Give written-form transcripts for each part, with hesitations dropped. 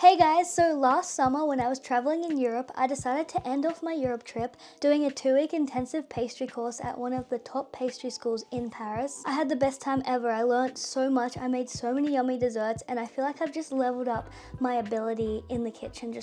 Hey guys, so last summer when I was traveling in Europe, I decided to end off my Europe trip doing a 2-week intensive pastry course at one of the top pastry schools in Paris. I had the best time ever. I learned so much, I made so many yummy desserts, and I feel like I've just leveled up my ability in the kitchen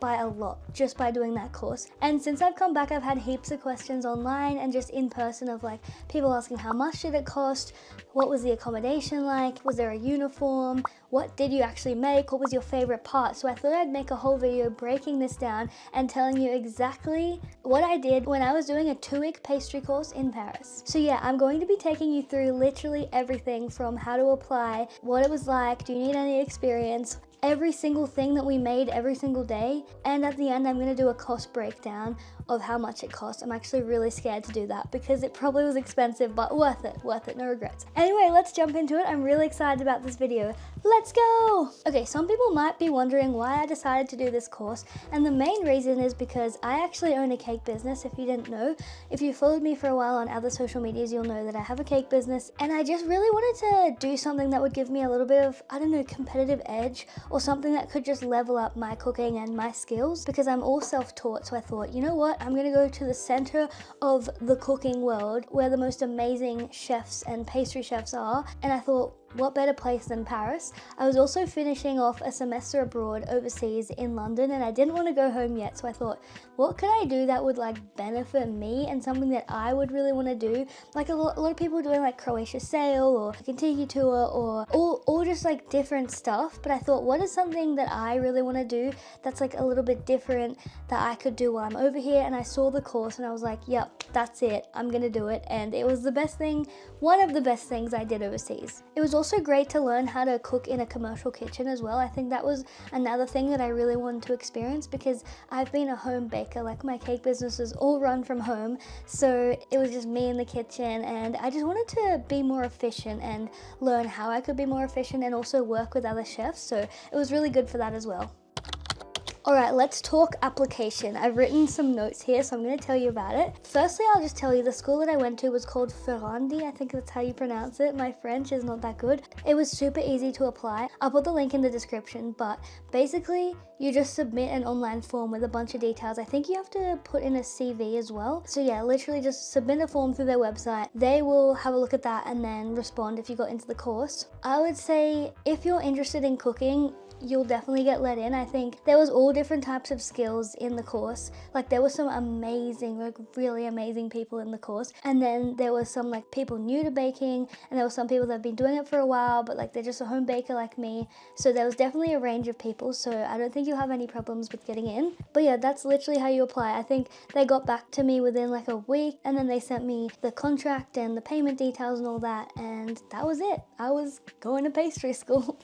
by a lot, just by doing that course. And since I've come back, I've had heaps of questions online and just in person of like people asking how much did it cost, what was the accommodation like, was there a uniform, what did you actually make, what was your favorite part. So I thought I'd make a whole video breaking this down and telling you exactly what I did when I was doing a 2-week pastry course in Paris. So yeah, I'm going to be taking you through literally everything from how to apply, what it was like, do you need any experience, every single thing that we made every single day, and at the end I'm going to do a cost breakdown of how much it cost. I'm actually really scared to do that because it probably was expensive, but worth it, no regrets. Anyway, let's jump into it. I'm really excited about this video. Let's go! Okay, some people might be wondering why I decided to do this course, and the main reason is because I actually own a cake business, if you didn't know. If you followed me for a while on other social medias, you'll know that I have a cake business, and I just really wanted to do something that would give me a little bit of, I don't know, competitive edge, or something that could just level up my cooking and my skills, because I'm all self-taught. So I thought, you know what, I'm gonna go to the center of the cooking world where the most amazing chefs and pastry chefs are, and I thought, what better place than Paris? I was also finishing off a semester abroad overseas in London, and I didn't want to go home yet, so I thought, what could I do that would like benefit me and something that I would really want to do? Like a lot of people are doing like Croatia Sail or a Kentucky tour or all just like different stuff, but I thought, what is something that I really want to do that's like a little bit different that I could do while I'm over here? And I saw the course and I was like, yep, that's it, I'm gonna do it. And it was the best thing, one of the best things I did overseas. It was also great to learn how to cook in a commercial kitchen as well. I think that was another thing that I really wanted to experience because I've been a home baker, like my cake business is all run from home, so it was just me in the kitchen, and I just wanted to be more efficient and learn how I could be more efficient and also work with other chefs, so it was really good for that as well. Alright, let's talk application. I've written some notes here, so I'm going to tell you about it. Firstly, I'll just tell you the school that I went to was called Ferrandi. I think that's how you pronounce it. My French is not that good. It was super easy to apply. I'll put the link in the description, but basically you just submit an online form with a bunch of details. I think you have to put in a CV as well. So yeah, literally just submit a form through their website. They will have a look at that and then respond if you got into the course. I would say if you're interested in cooking, you'll definitely get let in. I think there was all different types of skills in the course. Like there were some amazing, like really amazing people in the course. And then there was some like people new to baking, and there were some people that have been doing it for a while, but like they're just a home baker like me. So there was definitely a range of people. So I don't think you'll have any problems with getting in. But yeah, that's literally how you apply. I think they got back to me within like a week, and then they sent me the contract and the payment details and all that. And that was it. I was going to pastry school.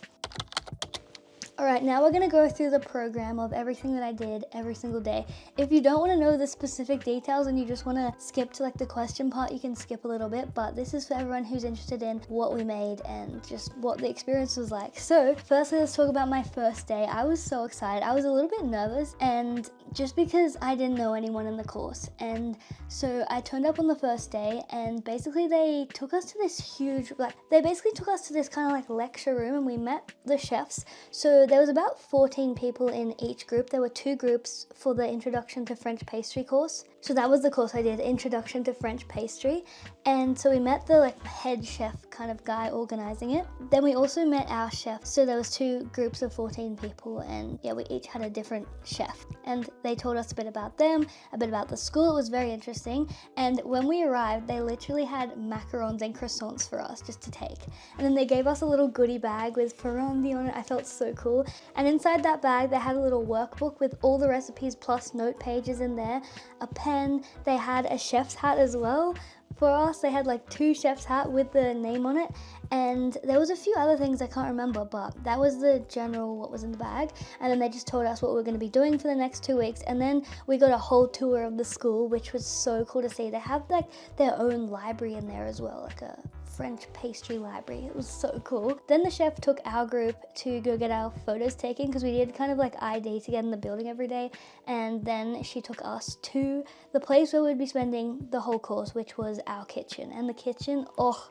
Alright, now we're going to go through the program of everything that I did every single day. If you don't want to know the specific details and you just want to skip to like the question part, you can skip a little bit, but this is for everyone who's interested in what we made and just what the experience was like. So firstly, let's talk about my first day. I was so excited. I was a little bit nervous, and just because I didn't know anyone in the course. And so I turned up on the first day, and basically they took us to this huge, they basically took us to this kind of like lecture room, and we met the chefs. So there was about 14 people in each group. There were 2 groups for the Introduction to French Pastry course. So that was the course I did, Introduction to French Pastry. And so we met the like head chef kind of guy organizing it. Then we also met our chef. So there was 2 groups of 14 people, and yeah, we each had a different chef. And they told us a bit about them, a bit about the school. It was very interesting. And when we arrived, they literally had macarons and croissants for us just to take. And then they gave us a little goodie bag with Ferrandi on it. I felt so cool. And inside that bag, they had a little workbook with all the recipes plus note pages in there, a pen. They had a chef's hat as well. For us, they had like 2 chef's hat with the name on it, and there was a few other things I can't remember, but that was the general what was in the bag. And then they just told us what we were going to be doing for the next 2 weeks, and then we got a whole tour of the school, which was so cool to see. They have like their own library in there as well, like a French pastry library. It was so cool. Then the chef took our group to go get our photos taken, because we did kind of like ID to get in the building every day, and then she took us to the place where we'd be spending the whole course, which was our kitchen. And the kitchen, oh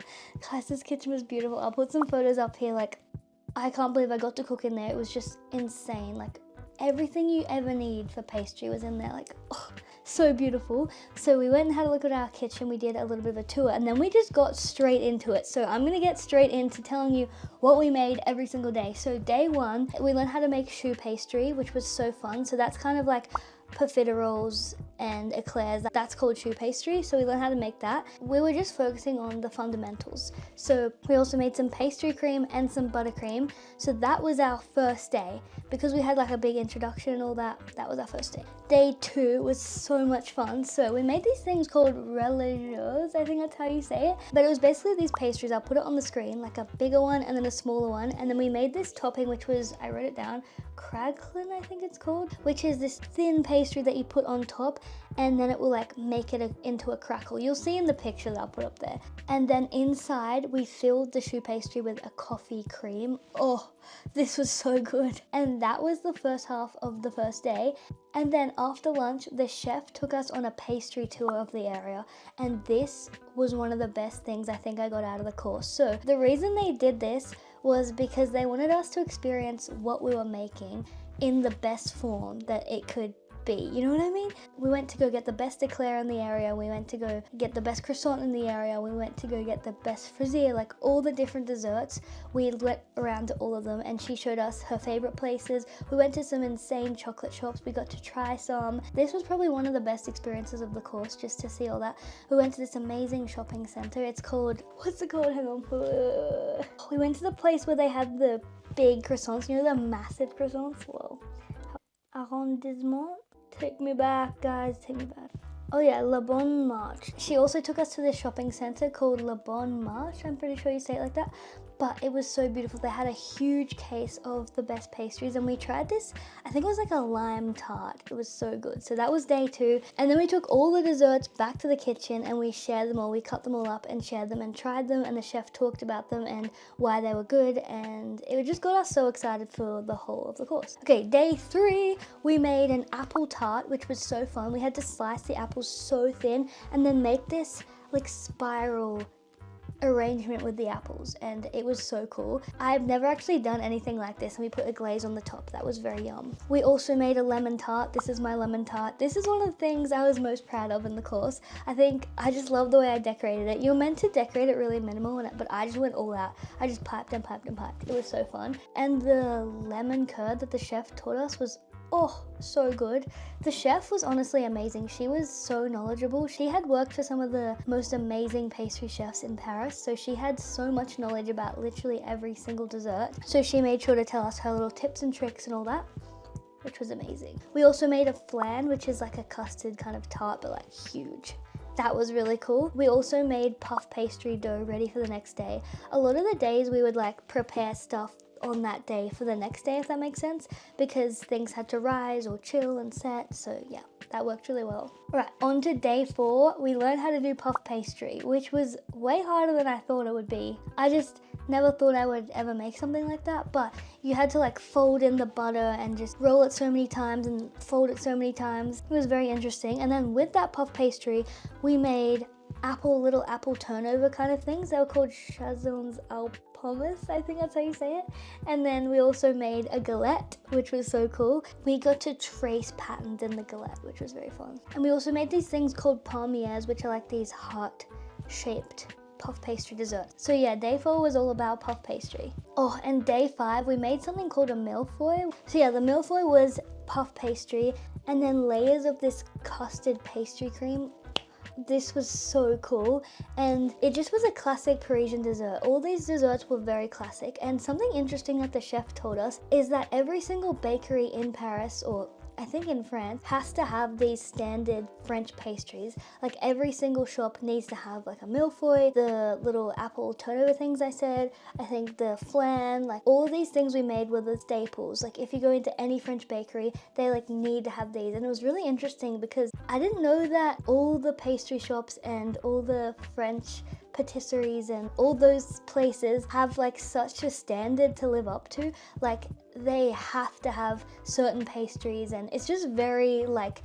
guys, this kitchen was beautiful. I'll put some photos up here. Like I can't believe I got to cook in there. It was just insane. Like everything you ever need for pastry was in there. Like, oh, so beautiful. So we went and had a look at our kitchen. We did a little bit of a tour and then we just got straight into it. So I'm gonna get straight into telling you what we made every single day. So day one, we learned how to make choux pastry, which was so fun. So that's kind of like profiteroles and eclairs, that's called choux pastry. So we learned how to make that. We were just focusing on the fundamentals. So we also made some pastry cream and some buttercream. So that was our first day. Because we had like a big introduction and all that, that was our first day. Day two was so much fun. So we made these things called religieuses, I think that's how you say it. But it was basically these pastries. I'll put it on the screen, like a bigger one and then a smaller one. And then we made this topping, which was, I wrote it down, cracklin, I think it's called, which is this thin pastry that you put on top and then it will like make it into a crackle. You'll see in the picture that I'll put up there. And then inside we filled the choux pastry with a coffee cream. Oh, this was so good. And that was the first half of the first day. And then after lunch, the chef took us on a pastry tour of the area. And this was one of the best things I think I got out of the course. So the reason they did this was because they wanted us to experience what we were making in the best form that it could be, you know what I mean? We went to go get the best eclair in the area, we went to go get the best croissant in the area, we went to go get the best frizzier, like all the different desserts. We went around to all of them and she showed us her favorite places. We went to some insane chocolate shops, we got to try some. This was probably one of the best experiences of the course, just to see all that. We went to this amazing shopping center. It's called, what's it called? Hang on. We went to the place where they had the big croissants, you know, the massive croissants. Whoa. Arrondissement? Take me back, guys, take me back. Oh yeah, Le Bon Marche. She also took us to this shopping center called Le Bon Marche. I'm pretty sure you say it like that. But it was so beautiful. They had a huge case of the best pastries and we tried this, I think it was like a lime tart. It was so good. So that was day two. And then we took all the desserts back to the kitchen and we shared them all. We cut them all up and shared them and tried them and the chef talked about them and why they were good, and it just got us so excited for the whole of the course. Okay, day three, we made an apple tart, which was so fun. We had to slice the apples so thin and then make this like spiral arrangement with the apples, and it was so cool. I've never actually done anything like this, and we put a glaze on the top. That was very yum. We also made a lemon tart. This is my lemon tart. This is one of the things I was most proud of in the course. I think I just love the way I decorated it. You're meant to decorate it really minimal, but I just went all out. I just piped and piped and piped. It was so fun. And the lemon curd that the chef taught us was so good. The chef was honestly amazing. She was so knowledgeable. She had worked for some of the most amazing pastry chefs in Paris, so she had so much knowledge about literally every single dessert. So she made sure to tell us her little tips and tricks and all that, which was amazing. We also made a flan, which is like a custard kind of tart, but like huge. That was really cool. We also made puff pastry dough ready for the next day. A lot of the days we would like prepare stuff on that day for the next day, if that makes sense, because things had to rise or chill and set. So yeah, that worked really well. All right, on to day four. We learned how to do puff pastry, which was way harder than I thought it would be. I just never thought I would ever make something like that, but you had to like fold in the butter and just roll it so many times and fold it so many times. It was very interesting. And then with that puff pastry, we made little apple turnover kind of things. They were called chazons au pomme, I think that's how you say it. And then we also made a galette, which was so cool. We got to trace patterns in the galette, which was very fun. And we also made these things called palmiers, which are like these heart-shaped puff pastry dessert. So yeah, day four was all about puff pastry. Oh, and day five, we made something called a millefeuille. So yeah, the millefeuille was puff pastry and then layers of this custard pastry cream. This was so cool, and it just was a classic Parisian dessert. All these desserts were very classic, and something interesting that the chef told us is that every single bakery in Paris, or I think in France, has to have these standard French pastries. Like every single shop needs to have like a millefeuille, the little apple turnover things I said, I think the flan, like all these things we made were the staples. Like if you go into any French bakery, they like need to have these. And it was really interesting because I didn't know that all the pastry shops and all the French patisseries and all those places have like such a standard to live up to. Like they have to have certain pastries, and it's just very like,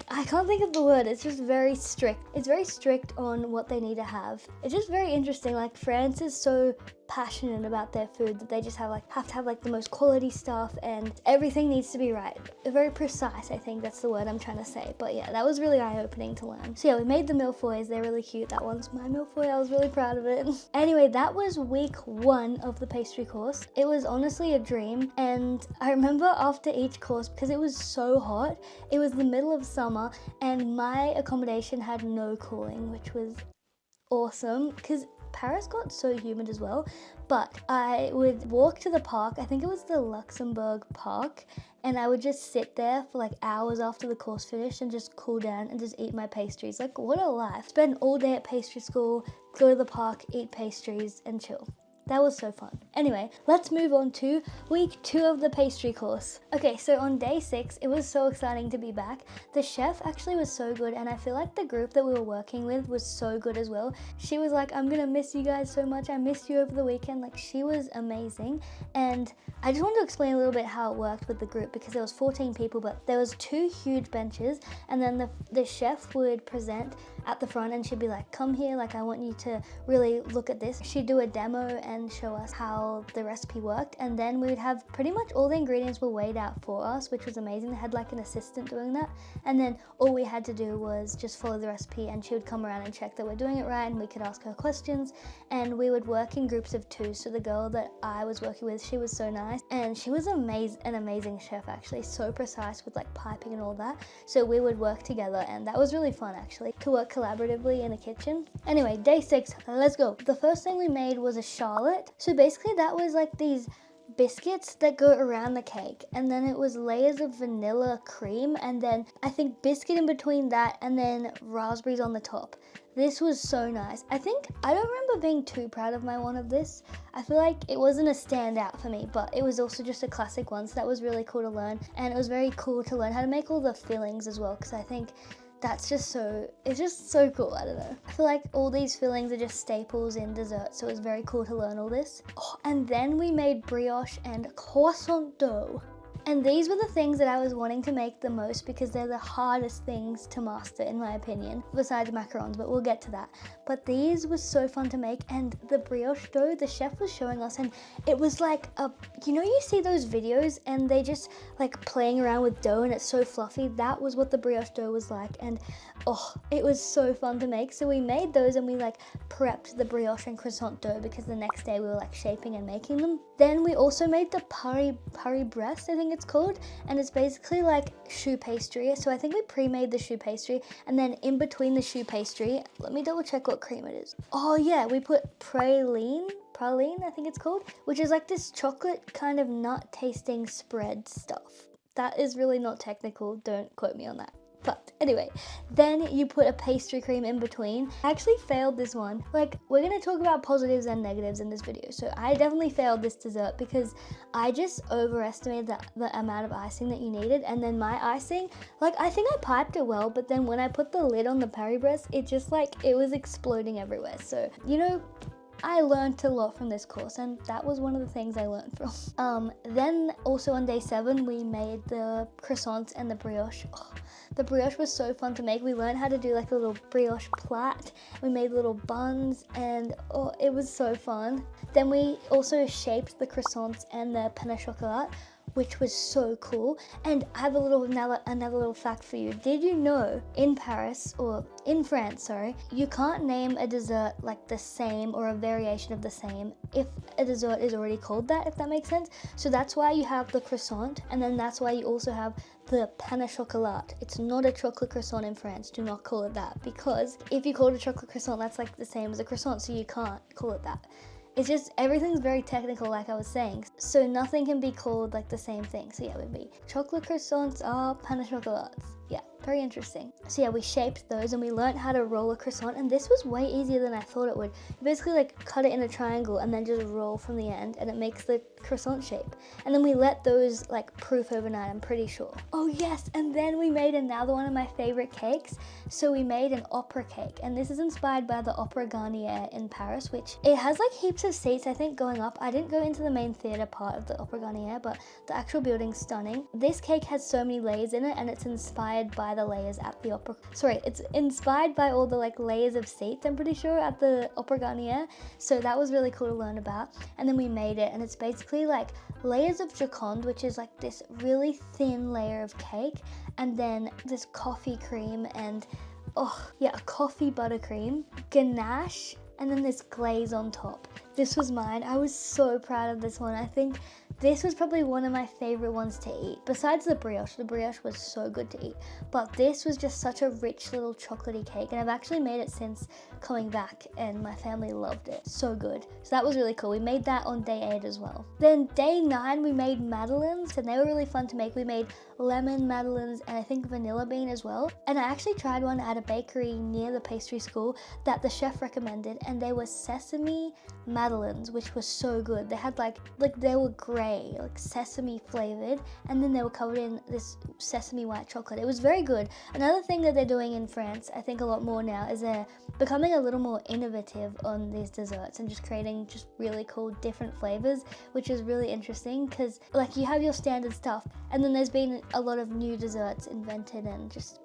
I can't think of the word, it's just very strict. It's very strict on what they need to have. It's just very interesting. Like France is so passionate about their food, that they just have to have like the most quality stuff, and everything needs to be right. Very precise, I think that's the word I'm trying to say. But yeah, that was really eye-opening to learn. So yeah, we made the milfoils. They're really cute. That one's my milfoil. I was really proud of it. Anyway, that was week 1 of the pastry course. It was honestly a dream, and I remember after each course, because it was so hot, it was the middle of summer, and my accommodation had no cooling, which was awesome because Paris got so humid as well. But I would walk to the park, I think it was the Luxembourg Park, and I would just sit there for like hours after the course finished and just cool down and just eat my pastries. Like, what a life. Spend all day at pastry school, go to the park, eat pastries, and chill. That was so fun. Anyway, let's move on to week 2 of the pastry course. Okay, so on day 6, it was so exciting to be back. The chef actually was so good, and I feel like the group that we were working with was so good as well. She was like, I'm gonna miss you guys so much. I missed you over the weekend. Like, she was amazing. And I just want to explain a little bit how it worked with the group, because there was 14 people, but there was 2 huge benches, and then the chef would present at the front, and she'd be like, come here, like I want you to really look at this. She'd do a demo and show us how the recipe worked, and then we would have pretty much all the ingredients were weighed out for us, which was amazing. They had like an assistant doing that, and then all we had to do was just follow the recipe, and she would come around and check that we're doing it right, and we could ask her questions, and we would work in groups of 2. So the girl that I was working with, she was so nice, and she was an amazing chef actually, so precise with like piping and all that. So we would work together, and that was really fun actually, to work collaboratively in a kitchen. Anyway, day 6, let's go. The first thing we made was a charlotte. So basically that was like these biscuits that go around the cake, and then it was layers of vanilla cream, and then I think biscuit in between that, and then raspberries on the top. This was so nice. I don't remember being too proud of my one of this. I feel like it wasn't a standout for me, but it was also just a classic one, so that was really cool to learn. And it was very cool to learn how to make all the fillings as well, because I think it's just so cool. I don't know. I feel like all these fillings are just staples in dessert, so it was very cool to learn all this. Oh, and then we made brioche and croissant dough. And these were the things that I was wanting to make the most, because they're the hardest things to master in my opinion, besides macarons, but we'll get to that. But these were so fun to make, and the brioche dough, the chef was showing us, and it was like you see those videos and they just like playing around with dough and it's so fluffy. That was what the brioche dough was like, and it was so fun to make. So we made those, and we like prepped the brioche and croissant dough, because the next day we were like shaping and making them. Then we also made the Paris-Brest, I think it's called, and it's basically like choux pastry. So I think we pre-made the choux pastry, and then in between the choux pastry, let me double check what cream it is. Oh yeah, we put praline, I think it's called, which is like this chocolate kind of nut tasting spread stuff. That is really not technical, don't quote me on that. But anyway, then you put a pastry cream in between. I actually failed this one. Like, we're gonna talk about positives and negatives in this video. So I definitely failed this dessert because I just overestimated the amount of icing that you needed. And then my icing, like, I think I piped it well, but then when I put the lid on the Paris-Brest, it just like, it was exploding everywhere. So, I learned a lot from this course, and that was one of the things I learned from. Then also on day 7, we made the croissants and the brioche. The brioche was so fun to make. We learned how to do like a little brioche plait. We made little buns, and it was so fun. Then we also shaped the croissants and the pain au chocolat, which was so cool. And I have another little fact for you. Did you know in Paris, or in France, sorry, you can't name a dessert like the same or a variation of the same if a dessert is already called that, if that makes sense? So that's why you have the croissant, and then that's why you also have the pain au chocolat. It's not a chocolate croissant in France. Do not call it that, because if you call it a chocolate croissant, that's like the same as a croissant, so you can't call it that. It's just, everything's very technical, like I was saying. So nothing can be called like the same thing. So yeah, it would be chocolate croissants are pain au chocolats. Yeah, very interesting. So yeah, we shaped those, and we learned how to roll a croissant, and this was way easier than I thought it would. You basically like cut it in a triangle and then just roll from the end, and it makes the croissant shape. And then we let those like proof overnight, I'm pretty sure. Oh yes, and then we made another one of my favorite cakes. So we made an opera cake, and this is inspired by the Opera Garnier in Paris, which it has like heaps of seats, I think, going up. I didn't go into the main theater part of the Opera Garnier, but the actual building's stunning. This cake has so many layers in it, and it's inspired by by the layers at the opera. Sorry, it's inspired by all the like layers of seats, I'm pretty sure, at the Opera Garnier. So that was really cool to learn about. And then we made it, and it's basically like layers of Joconde, which is like this really thin layer of cake, and then this coffee cream and a coffee buttercream, ganache, and then this glaze on top. This was mine. I was so proud of this one. I think this was probably one of my favorite ones to eat. Besides the brioche was so good to eat. But this was just such a rich little chocolatey cake, and I've actually made it since coming back, and my family loved it. So good. So that was really cool. We made that on day 8 as well. Then day 9, we made madeleines, and they were really fun to make. We made lemon madeleines and I think vanilla bean as well. And I actually tried one at a bakery near the pastry school that the chef recommended, and they were sesame madeleines, which was so good. They had like they were grey, like sesame flavored, and then they were covered in this sesame white chocolate. It was very good. Another thing that they're doing in France, I think a lot more now, is they're becoming a little more innovative on these desserts and just creating just really cool different flavors, which is really interesting because like you have your standard stuff, and then there's been a lot of new desserts invented, and just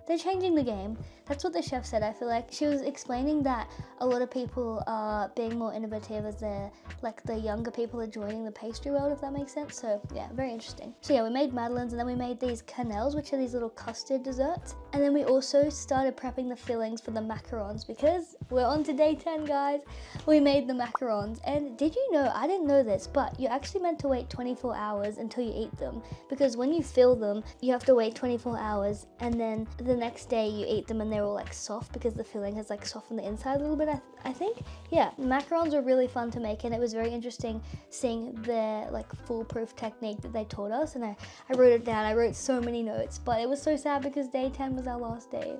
they're changing the game. That's what the chef said. I feel like she was explaining that a lot of people are being more innovative as they're like the younger people are joining the pastry world, if that makes sense. So yeah, very interesting. So yeah, we made madeleines, and then we made these cannelles, which are these little custard desserts. And then we also started prepping the fillings for the macarons because we're on to day 10, guys. We made the macarons, and did you know, I didn't know this, but you're actually meant to wait 24 hours until you eat them, because when you fill them, you have to wait 24 hours, and then the next day you eat them and they're all like soft because the filling has like softened the inside a little bit, I think. Yeah, macarons were really fun to make, and it was very interesting seeing their like foolproof technique that they taught us, and I wrote it down. I wrote so many notes, but it was so sad because day 10 was our last day.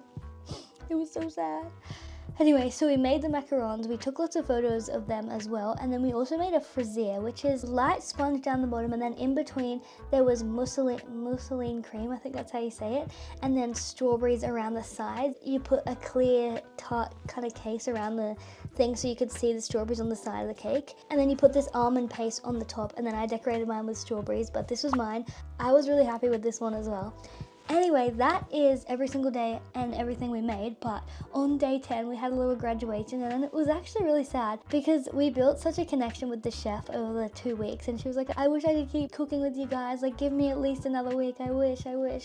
It was so sad. Anyway, so we made the macarons, we took lots of photos of them as well, and then we also made a fraisier, which is light sponge down the bottom, and then in between there was mousseline cream, I think that's how you say it, and then strawberries around the sides. You put a clear tart kind of case around the thing so you could see the strawberries on the side of the cake, and then you put this almond paste on the top, and then I decorated mine with strawberries, but this was mine. I was really happy with this one as well. Anyway, that is every single day and everything we made, but on day 10 we had a little graduation, and it was actually really sad because we built such a connection with the chef over the 2 weeks, and she was like, I wish I could keep cooking with you guys, like give me at least another week, I wish,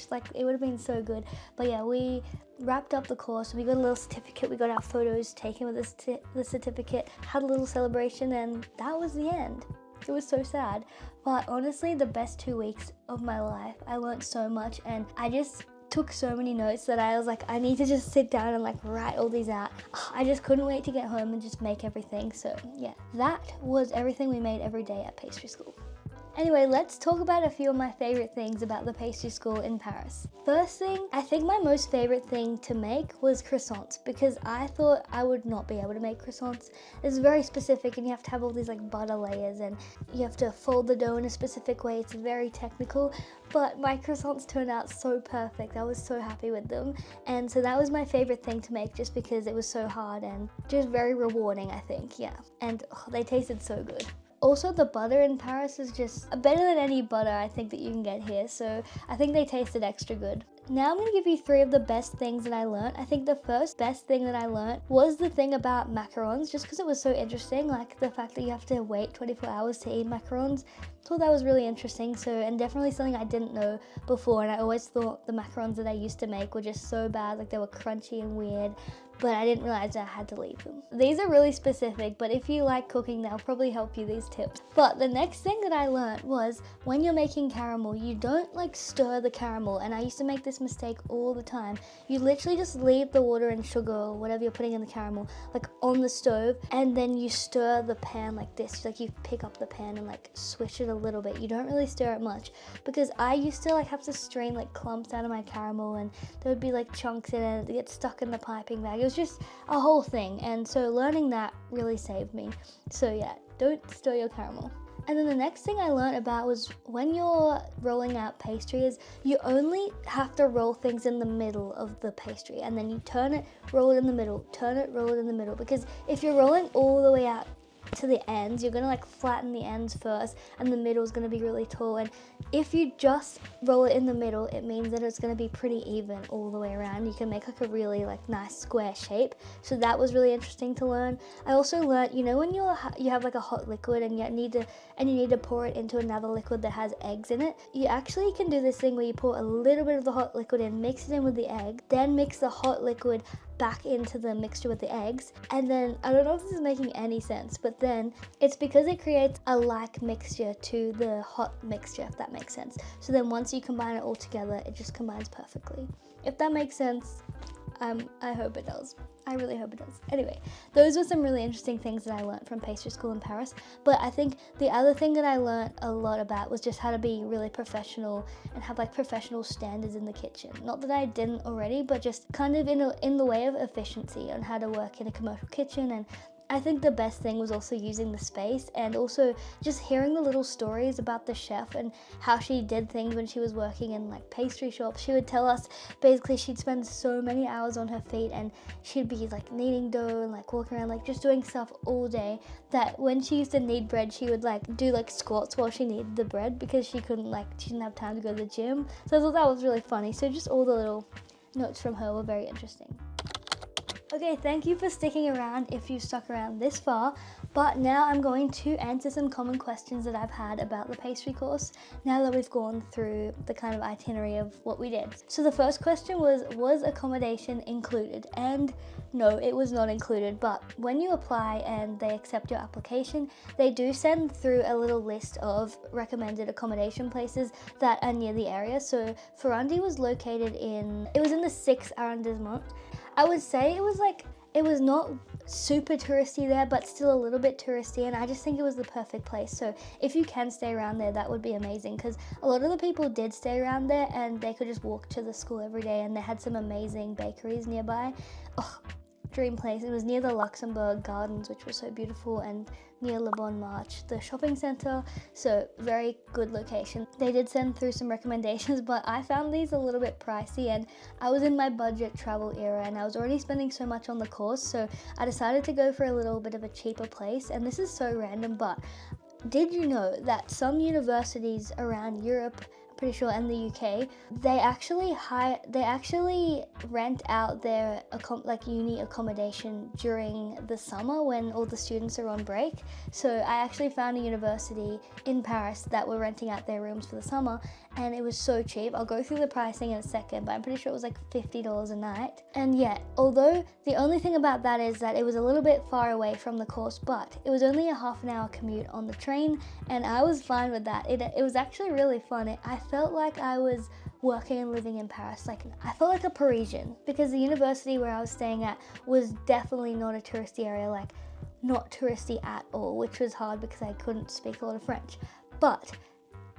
like it would have been so good. But yeah, we wrapped up the course, we got a little certificate, we got our photos taken with the certificate, had a little celebration, and that was the end. It was so sad, but honestly the best 2 weeks of my life. I learned so much, and I just took so many notes that I was like, I need to just sit down and like write all these out. I just couldn't wait to get home and just make everything. So yeah, that was everything we made every day at pastry school. Anyway, let's talk about a few of my favorite things about the pastry school in Paris. First thing, I think my most favorite thing to make was croissants, because I thought I would not be able to make croissants. It's very specific, and you have to have all these like butter layers, and you have to fold the dough in a specific way. It's very technical, but my croissants turned out so perfect. I was so happy with them, and so that was my favorite thing to make, just because it was so hard and just very rewarding, I think. Yeah, and they tasted so good. Also, the butter in Paris is just better than any butter I think that you can get here, so I think they tasted extra good. Now I'm going to give you 3 of the best things that I learned. I think the first best thing that I learned was the thing about macarons, just because it was so interesting, like the fact that you have to wait 24 hours to eat macarons. I thought that was really interesting, and definitely something I didn't know before, and I always thought the macarons that I used to make were just so bad, like they were crunchy and weird, but I didn't realize I had to leave them. These are really specific, but if you like cooking, they'll probably help you, these tips. But the next thing that I learned was when you're making caramel, you don't like stir the caramel, and I used to make this mistake all the time. You literally just leave the water and sugar or whatever you're putting in the caramel like on the stove, and then you stir the pan like this, like you pick up the pan and like swish it a little bit. You don't really stir it much, because I used to like have to strain like clumps out of my caramel, and there would be like chunks in it, it get stuck in the piping bag. It was just a whole thing, and so learning that really saved me. So yeah, don't stir your caramel. And then the next thing I learned about was when you're rolling out pastry is you only have to roll things in the middle of the pastry, and then you turn it, roll it in the middle, turn it, roll it in the middle, because if you're rolling all the way out to the ends. You're gonna like flatten the ends first, and the middle is gonna be really tall. And if you just roll it in the middle, it means that it's gonna be pretty even all the way around. You can make like a really like nice square shape. So that was really interesting to learn. I also learned, you know, when you have like a hot liquid and you need to pour it into another liquid that has eggs in it, you actually can do this thing where you pour a little bit of the hot liquid in, mix it in with the egg, then mix the hot liquid back into the mixture with the eggs, and then I don't know if this is making any sense, but then it's because it creates a like mixture to the hot mixture, if that makes sense. So then once you combine it all together, it just combines perfectly. If that makes sense, I hope it does. I really hope it does. Anyway, those were some really interesting things that I learned from pastry school in Paris. But I think the other thing that I learned a lot about was just how to be really professional and have like professional standards in the kitchen. Not that I didn't already, but just kind of in the way of efficiency on how to work in a commercial kitchen. And I think the best thing was also using the space and also just hearing the little stories about the chef and how she did things when she was working in like pastry shops. She would tell us basically she'd spend so many hours on her feet and she'd be like kneading dough and like walking around like just doing stuff all day, that when she used to knead bread she would like do like squats while she kneaded the bread because she didn't have time to go to the gym. So I thought that was really funny. So just all the little notes from her were very interesting. Okay, thank you for sticking around if you've stuck around this far, but now I'm going to answer some common questions that I've had about the pastry course now that we've gone through the kind of itinerary of what we did. So the first question was accommodation included? And no, it was not included, but when you apply and they accept your application, they do send through a little list of recommended accommodation places that are near the area. So Ferrandi was located in the 6th arrondissement. I would say it was not super touristy there, but still a little bit touristy, and I just think it was the perfect place. So if you can stay around there, that would be amazing, because a lot of the people did stay around there and they could just walk to the school every day, and they had some amazing bakeries nearby. Oh, dream place. It was near the Luxembourg Gardens, which was so beautiful, and near Le Bon Marche, the shopping center. So very good location. They did send through some recommendations, but I found these a little bit pricey, and I was in my budget travel era and I was already spending so much on the course, so I decided to go for a little bit of a cheaper place. And this is so random, but did you know that some universities around Europe, pretty sure, and the UK, they actually rent out their uni accommodation during the summer when all the students are on break. So I actually found a university in Paris that were renting out their rooms for the summer, and it was so cheap. I'll go through the pricing in a second, but I'm pretty sure it was like $50 a night. And yeah, although the only thing about that is that it was a little bit far away from the course, but it was only a half an hour commute on the train, and I was fine with that. It was actually really fun. I felt like I was working and living in Paris. Like, I felt like a Parisian, because the university where I was staying at was definitely not a touristy area, like not touristy at all, which was hard because I couldn't speak a lot of French. But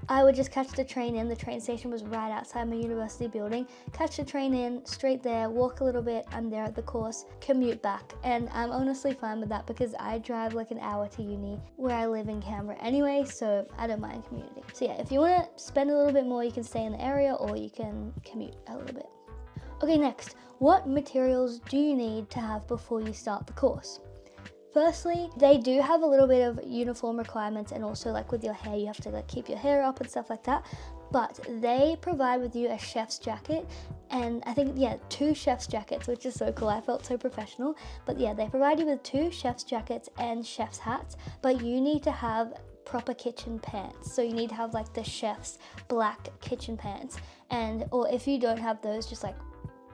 I would just catch the train in. The train station was right outside my university building. Catch the train in, straight there, walk a little bit, I'm there at the course, commute back. And I'm honestly fine with that because I drive like an hour to uni where I live in Canberra anyway, so I don't mind commuting. So yeah, if you want to spend a little bit more, you can stay in the area or you can commute a little bit. Okay, next, what materials do you need to have before you start the course? Firstly, they do have a little bit of uniform requirements, and also like with your hair, you have to like keep your hair up and stuff like that. But they provide with you a chef's jacket, and I think, yeah, 2 chef's jackets, which is so cool. I felt so professional. But yeah, they provide you with 2 chef's jackets and chef's hats, but you need to have proper kitchen pants. So you need to have like the chef's black kitchen pants, or if you don't have those, just like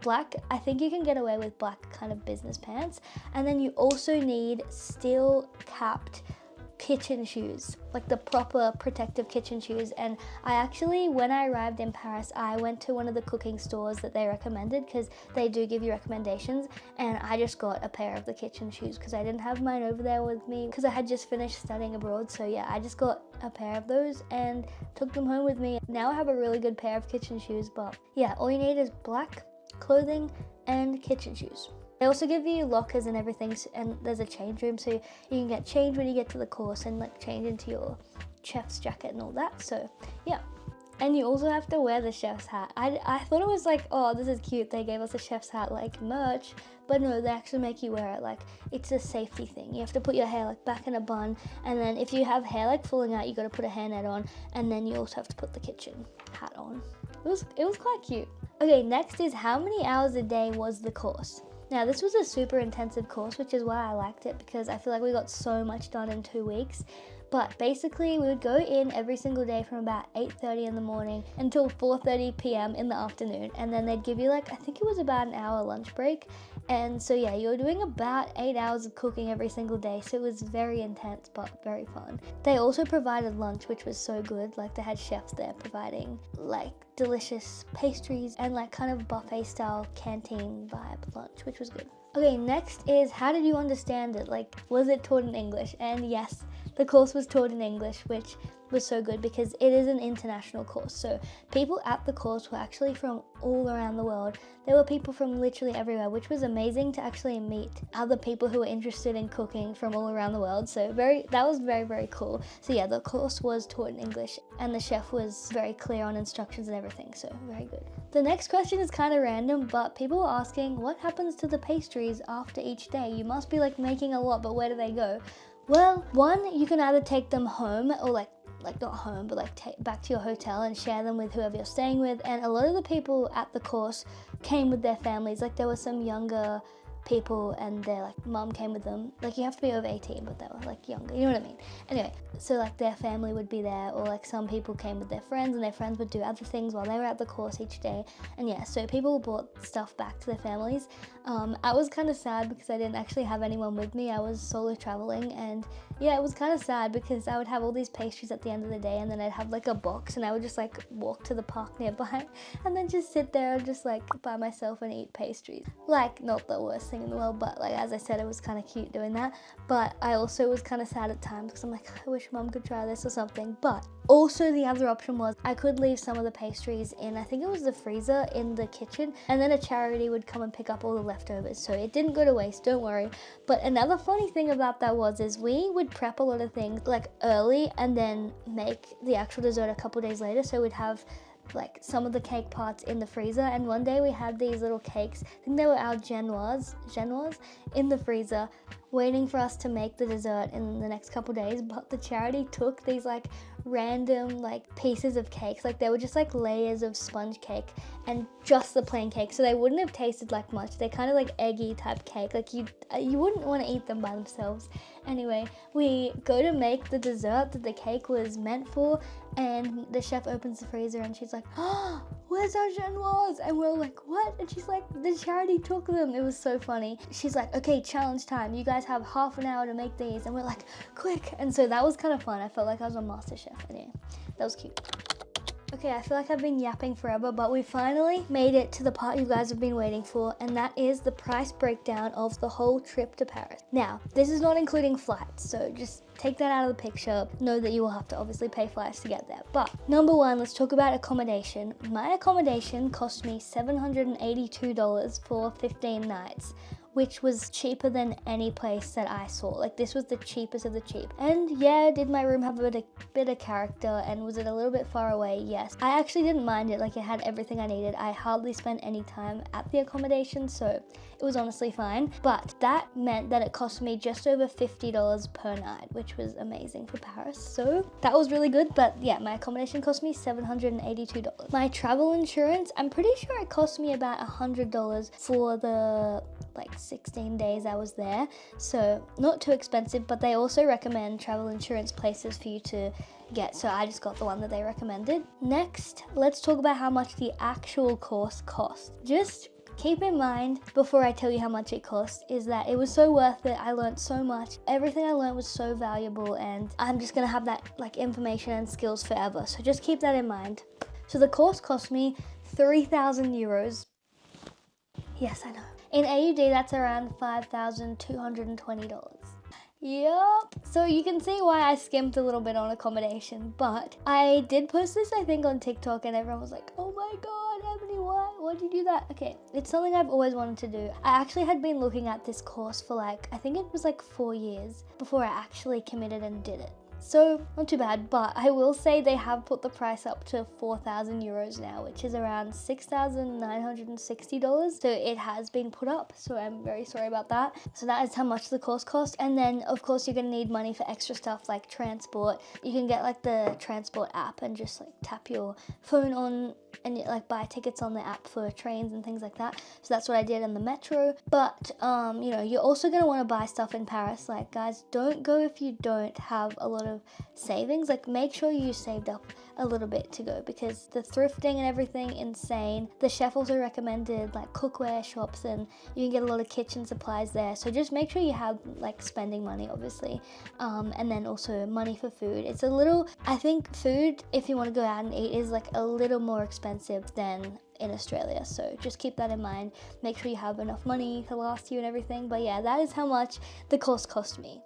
black. I think you can get away with black kind of business pants. And then you also need steel capped kitchen shoes, like the proper protective kitchen shoes. And I actually, when I arrived in Paris, I went to one of the cooking stores that they recommended, because they do give you recommendations, and I just got a pair of the kitchen shoes because I didn't have mine over there with me because I had just finished studying abroad. So yeah, I just got a pair of those and took them home with me. Now I have a really good pair of kitchen shoes. But yeah, all you need is black clothing and kitchen shoes. They also give you lockers and everything, and there's a change room, so you can get changed when you get to the course and like change into your chef's jacket and all that. So yeah, And you also have to wear the chef's hat. I thought it was like, oh, this is cute, they gave us a chef's hat like merch, but no, they actually make you wear it. Like, it's a safety thing. You have to put your hair like back in a bun, and then if you have hair like falling out, you got to put a hairnet on, and then you also have to put the kitchen hat on. It was quite cute. Okay, next is how many hours a day was the course? Now, this was a super intensive course, which is why I liked it, because I feel like we got so much done in 2 weeks. But basically, we would go in every single day from about 8:30 in the morning until 4:30 p.m. in the afternoon. And then they'd give you like, I think it was about an hour lunch break. And so yeah, you were doing about 8 hours of cooking every single day. So it was very intense, but very fun. They also provided lunch, which was so good. Like, they had chefs there providing like delicious pastries and like kind of buffet style canteen vibe lunch, which was good. Okay, next is how did you understand it? Like, was it taught in English? And yes, the course was taught in English, which was so good because it is an international course. So people at the course were actually from all around the world. There were people from literally everywhere, which was amazing to actually meet other people who were interested in cooking from all around the world. So that was very, very cool. So yeah, the course was taught in English and the chef was very clear on instructions and everything. So very good. The next question is kind of random, but people were asking, what happens to the pastries after each day? You must be like making a lot, but where do they go? Well, one, you can either take them home or like not home, but like back to your hotel and share them with whoever you're staying with. And a lot of the people at the course came with their families. Like, there were some younger people and their like mom came with them. Like, you have to be over 18, but they were like younger, you know what I mean? Anyway, so like their family would be there, or like some people came with their friends and their friends would do other things while they were at the course each day. And yeah, so people brought stuff back to their families. I was kind of sad because I didn't actually have anyone with me. I was solo traveling, and yeah, it was kind of sad because I would have all these pastries at the end of the day, and then I'd have like a box and I would just like walk to the park nearby and then just sit there and just like by myself and eat pastries. Like, not the worst thing in the world, but like, as I said, it was kind of cute doing that. But I also was kind of sad at times because I'm like, I wish mom could try this or something. But also the other option was I could leave some of the pastries in, I think it was the freezer in the kitchen, and then a charity would come and pick up all the leftovers. So it didn't go to waste, don't worry. But another funny thing about that is we would prep a lot of things like early and then make the actual dessert a couple days later. So we'd have like some of the cake parts in the freezer, and one day we had these little cakes, I think they were our genoise in the freezer, waiting for us to make the dessert in the next couple days. But the charity took these like random like pieces of cakes, like they were just like layers of sponge cake and just the plain cake, so they wouldn't have tasted like much. They're kind of like eggy type cake, like you wouldn't want to eat them by themselves. Anyway, we go to make the dessert that the cake was meant for, and the chef opens the freezer and she's like, oh, where's our genoise? And we're like, what? And she's like, the charity took them. It was so funny. She's like, okay, challenge time, you guys have half an hour to make these. And we're like, quick. And so that was kind of fun. I felt like I was on MasterChef. And yeah, that was cute. Okay, I feel like I've been yapping forever, but we finally made it to the part you guys have been waiting for, and that is the price breakdown of the whole trip to Paris. Now, this is not including flights, so just take that out of the picture. Know that you will have to obviously pay flights to get there. But number one, let's talk about accommodation. My accommodation cost me $782 for 15 nights. Which was cheaper than any place that I saw. Like, this was the cheapest of the cheap. And yeah, did my room have a bit of character, and was it a little bit far away? Yes. I actually didn't mind it. Like, it had everything I needed. I hardly spent any time at the accommodation, so it was honestly fine. But that meant that it cost me just over $50 per night, which was amazing for Paris. So that was really good. But yeah, my accommodation cost me $782. My travel insurance, I'm pretty sure it cost me about $100 for the like 16 days I was there, so not too expensive, but they also recommend travel insurance places for you to get, so I just got the one that they recommended. Next, let's talk about how much the actual course cost. Just keep in mind, before I tell you how much it cost, is that it was so worth it. I learned so much. Everything I learned was so valuable, and I'm just gonna have that like information and skills forever, so just keep that in mind. So the course cost me 3,000 euros. Yes, I know. In AUD, that's around $5,220. Yup. So you can see why I skimped a little bit on accommodation, but I did post this, I think, on TikTok, and everyone was like, oh my God, Ebony, why'd you do that? Okay, it's something I've always wanted to do. I actually had been looking at this course for like, I think it was like 4 years before I actually committed and did it. So not too bad, but I will say they have put the price up to 4,000 euros now, which is around $6,960. So it has been put up, so I'm very sorry about that. So that is how much the course cost. And then of course you're gonna need money for extra stuff like transport. You can get like the transport app and just like tap your phone on and like buy tickets on the app for trains and things like that. So that's what I did in the metro. But you know, you're also going to want to buy stuff in Paris. Like, guys, don't go if you don't have a lot of savings. Like, make sure you saved up a little bit to go, because the thrifting and everything, insane. The chef also recommended like cookware shops, and you can get a lot of kitchen supplies there. So just make sure you have like spending money, obviously, and then also money for food. It's a little, I think food, if you want to go out and eat, is like a little more expensive than in Australia, so just keep that in mind. Make sure you have enough money to last you and everything. But yeah, that is how much the course cost me.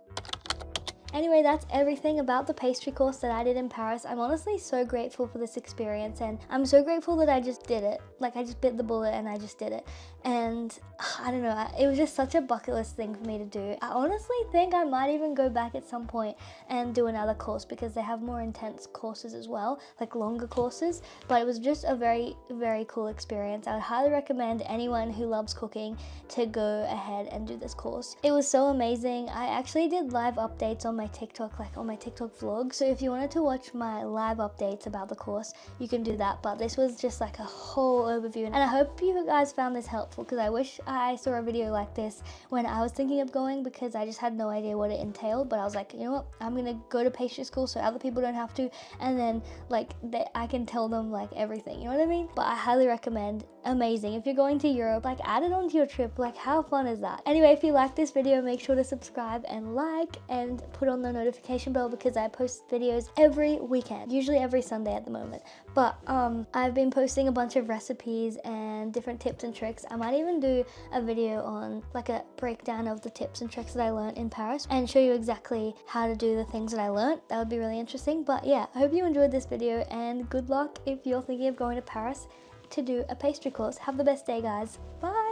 Anyway, that's everything about the pastry course that I did in Paris. I'm honestly so grateful for this experience, and I'm so grateful that I just did it. Like, I just bit the bullet and I just did it. And I don't know, it was just such a bucket list thing for me to do. I honestly think I might even go back at some point and do another course, because they have more intense courses as well, like longer courses. But it was just a very, very cool experience. I would highly recommend anyone who loves cooking to go ahead and do this course. It was so amazing. I actually did live updates on my TikTok, like on my TikTok vlog. So if you wanted to watch my live updates about the course, you can do that. But this was just like a whole overview, and I hope you guys found this helpful, because I wish I saw a video like this when I was thinking of going, because I just had no idea what it entailed. But I was like, you know what, I'm gonna go to pastry school so other people don't have to, and then like I can tell them like everything, you know what I mean? But I highly recommend. Amazing. If you're going to Europe, like add it onto your trip. Like, how fun is that? Anyway, if you like this video, make sure to subscribe and like, and put on the notification bell, because I post videos every weekend, usually every Sunday at the moment. But I've been posting a bunch of recipes and different tips and tricks. I might even do a video on like a breakdown of the tips and tricks that I learned in Paris, and show you exactly how to do the things that I learned. That would be really interesting. But yeah, I hope you enjoyed this video, and good luck if you're thinking of going to Paris to do a pastry course. Have the best day, guys. Bye.